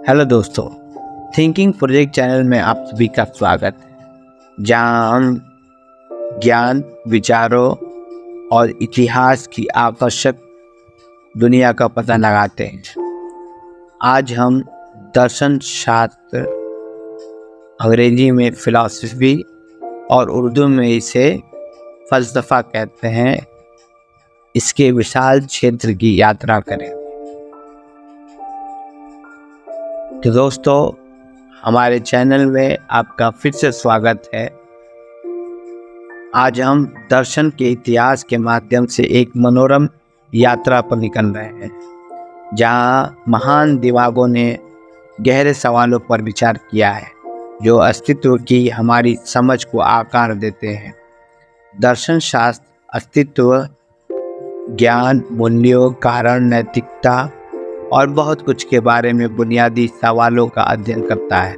Hello दोस्तों, thinking project channel में आप सभी का स्वागत है, जहां हम ज्ञान, विचारों और इतिहास की आकर्षक दुनिया का पता लगाते हैं। आज हम दर्शन शास्त्र, अंग्रेजी में फिलॉसफी और उर्दू में इसे फलसफा कहते हैं, इसके विशाल क्षेत्र की यात्रा करें। तो दोस्तों, हमारे चैनल में आपका फिर से स्वागत है। आज हम दर्शन के इतिहास के माध्यम से एक मनोरम यात्रा पर निकल रहे हैं, जहां महान दिमागों ने गहरे सवालों पर विचार किया है, जो अस्तित्व की हमारी समझ को आकार देते हैं। दर्शन शास्त्र अस्तित्व, ज्ञान, मूल्यों, कारण, नैतिकता और बहुत कुछ के बारे में बुनियादी सवालों का अध्ययन करता है।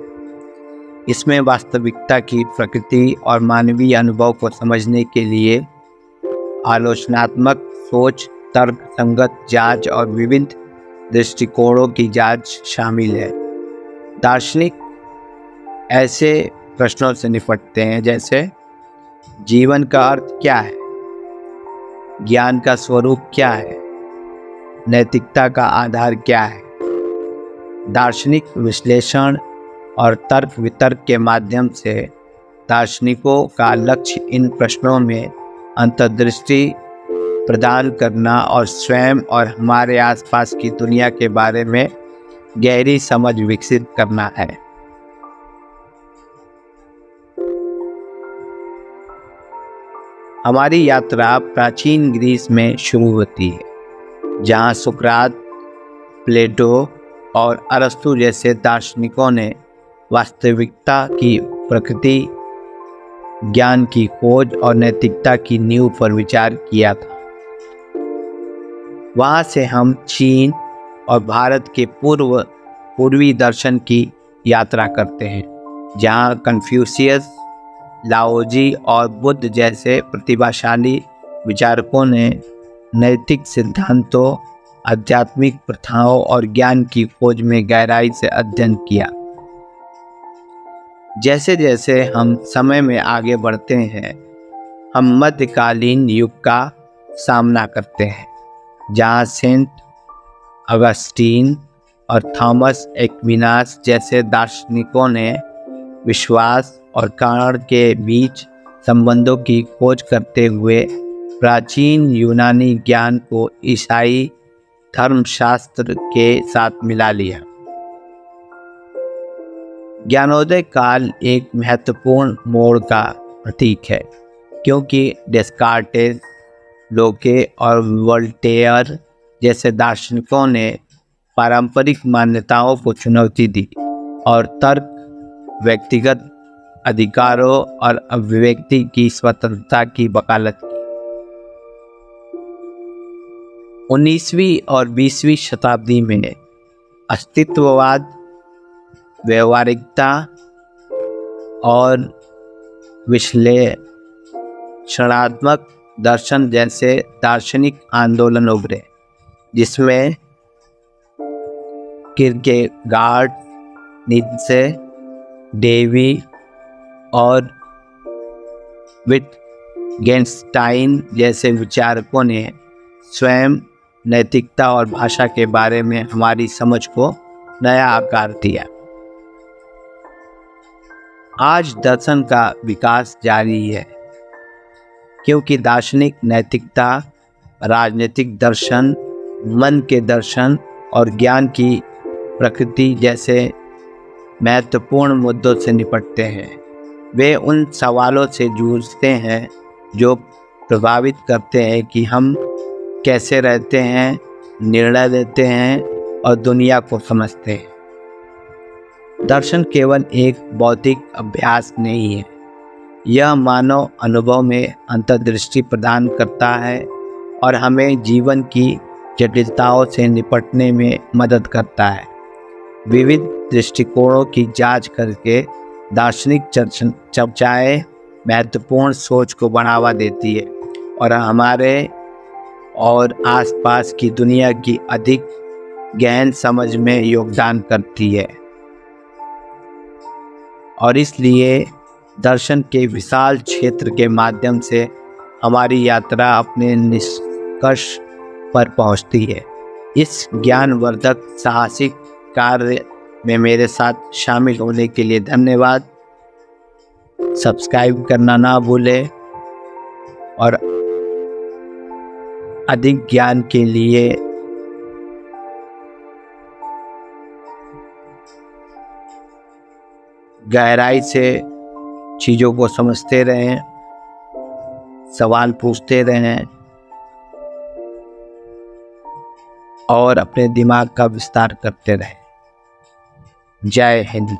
इसमें वास्तविकता की प्रकृति और मानवीय अनुभव को समझने के लिए आलोचनात्मक सोच, तर्क संगत जांच और विविध दृष्टिकोणों की जांच शामिल है। दार्शनिक ऐसे प्रश्नों से निपटते हैं जैसे जीवन का अर्थ क्या है, ज्ञान का स्वरूप क्या है, नैतिकता का आधार क्या है। दार्शनिक विश्लेषण और तर्क वितर्क के माध्यम से दार्शनिकों का लक्ष्य इन प्रश्नों में अंतर्दृष्टि प्रदान करना और स्वयं और हमारे आसपास की दुनिया के बारे में गहरी समझ विकसित करना है। हमारी यात्रा प्राचीन ग्रीस में शुरू होती है, जहाँ सुकरात, प्लेटो और अरस्तु जैसे दार्शनिकों ने वास्तविकता की प्रकृति, ज्ञान की खोज और नैतिकता की नींव पर विचार किया था। वहाँ से हम चीन और भारत के पूर्वी दर्शन की यात्रा करते हैं, जहाँ कन्फ्यूशियस, लाओजी और बुद्ध जैसे प्रतिभाशाली विचारकों ने नैतिक सिद्धांतों, आध्यात्मिक प्रथाओं और ज्ञान की खोज में गहराई से अध्ययन किया। जैसे जैसे हम समय में आगे बढ़ते हैं, हम मध्यकालीन युग का सामना करते हैं, जहाँ सेंट अगस्टीन और थॉमस एक्विनास जैसे दार्शनिकों ने विश्वास और कारण के बीच संबंधों की खोज करते हुए प्राचीन यूनानी ज्ञान को ईसाई धर्मशास्त्र के साथ मिला लिया। ज्ञानोदय काल एक महत्वपूर्ण मोड़ का प्रतीक है, क्योंकि डेस्कार्टेस, लोके और वोल्टेयर जैसे दार्शनिकों ने पारंपरिक मान्यताओं को चुनौती दी और तर्क, व्यक्तिगत अधिकारों और अभिव्यक्ति की स्वतंत्रता की वकालत की। 19वीं और 20वीं शताब्दी में अस्तित्ववाद, व्यवहारिकता और विश्लेषणात्मक दर्शन जैसे दार्शनिक आंदोलन उभरे, जिसमें किरकेगार्ड, नीत्शे, डेवी और विटगेन्स्टाइन जैसे विचारकों ने स्वयं, नैतिकता और भाषा के बारे में हमारी समझ को नया आकार दिया। आज दर्शन का विकास जारी है, क्योंकि दार्शनिक नैतिकता, राजनीतिक दर्शन, मन के दर्शन और ज्ञान की प्रकृति जैसे महत्वपूर्ण मुद्दों से निपटते हैं। वे उन सवालों से जूझते हैं जो प्रभावित करते हैं कि हम कैसे रहते हैं, निर्णय लेते हैं और दुनिया को समझते हैं। दर्शन केवल एक बौद्धिक अभ्यास नहीं है, यह मानव अनुभव में अंतर्दृष्टि प्रदान करता है और हमें जीवन की जटिलताओं से निपटने में मदद करता है। विविध दृष्टिकोणों की जांच करके दार्शनिक चर्चाएं महत्वपूर्ण सोच को बढ़ावा देती है और हमारे और आसपास की दुनिया की अधिक गहन समझ में योगदान करती है। और इसलिए दर्शन के विशाल क्षेत्र के माध्यम से हमारी यात्रा अपने निष्कर्ष पर पहुंचती है। इस ज्ञानवर्धक साहसिक कार्य में मेरे साथ शामिल होने के लिए धन्यवाद। सब्सक्राइब करना ना भूलें और अधिक ज्ञान के लिए गहराई से चीज़ों को समझते रहें, सवाल पूछते रहें और अपने दिमाग का विस्तार करते रहें। जय हिंद।